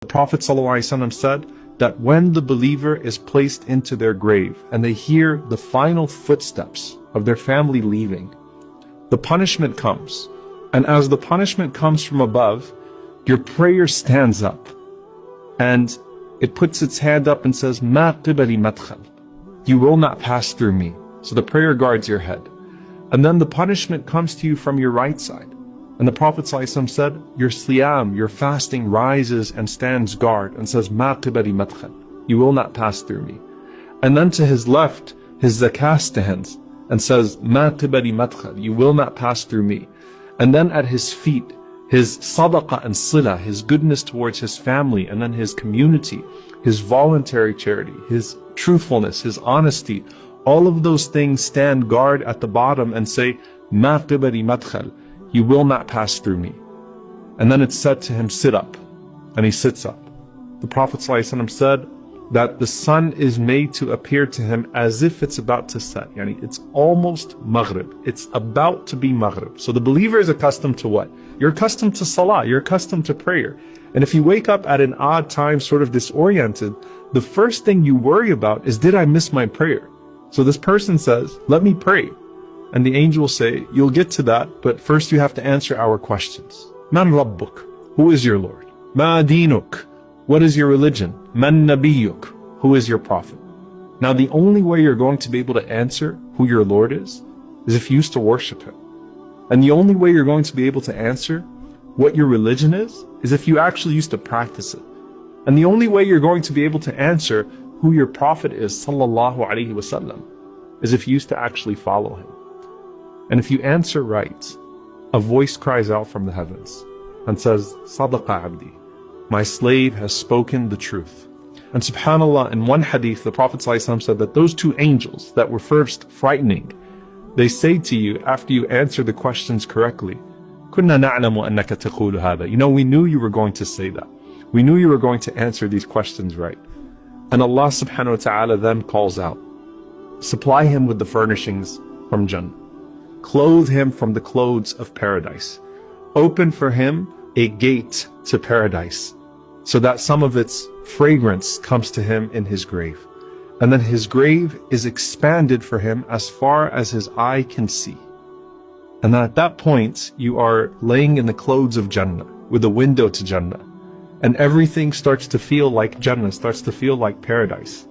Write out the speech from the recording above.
The Prophet ﷺ said that when the believer is placed into their grave and they hear the final footsteps of their family leaving, the punishment comes. And as the punishment comes from above, your prayer stands up and it puts its hand up and says, "Ma qibali madkhal." You will not pass through me. So the prayer guards your head. And then the punishment comes to you from your right side. And the Prophet ﷺ said, your siyam, your fasting rises and stands guard and says, "Ma qibali madkhal." You will not pass through me. And then to his left, his zakah stands and says, "Ma qibali madkhal." You will not pass through me. And then at his feet, his sadaqah and sila, his goodness towards his family and then his community, his voluntary charity, his truthfulness, his honesty, all of those things stand guard at the bottom and say, "Ma qibali madkhal." You will not pass through me. And then it's said to him, "Sit up." And he sits up. The Prophet ﷺ said that the sun is made to appear to him as if it's about to set. Yani it's almost Maghrib. It's about to be Maghrib. So the believer is accustomed to what? You're accustomed to salah. You're accustomed to prayer. And if you wake up at an odd time, sort of disoriented, the first thing you worry about is, did I miss my prayer? So this person says, "Let me pray." And the angel will say, "You'll get to that, but first you have to answer our questions. Man Rabbuk? Who is your Lord? Ma dinuk? What is your religion? Man Nabiyuk? Who is your prophet?" Now the only way you're going to be able to answer who your Lord is if you used to worship him. And the only way you're going to be able to answer what your religion is if you actually used to practice it. And the only way you're going to be able to answer who your prophet is, sallallahu alaihi wasallam, is if you used to actually follow him. And if you answer right, a voice cries out from the heavens and says, "Sadaqa abdi, my slave has spoken the truth." And subhanAllah, in one hadith, the Prophet ﷺ said that those two angels that were first frightening, they say to you after you answer the questions correctly, "Kunna na'lamu annaka taqulu hada." You know, we knew you were going to say that. We knew you were going to answer these questions right. And Allah subhanahu wa ta'ala then calls out, supply him with the furnishings from Jannah. Clothe him from the clothes of paradise. Open for him a gate to paradise so that some of its fragrance comes to him in his grave. And then his grave is expanded for him as far as his eye can see. And then at that point, you are laying in the clothes of Jannah with a window to Jannah. And everything starts to feel like Jannah, starts to feel like paradise.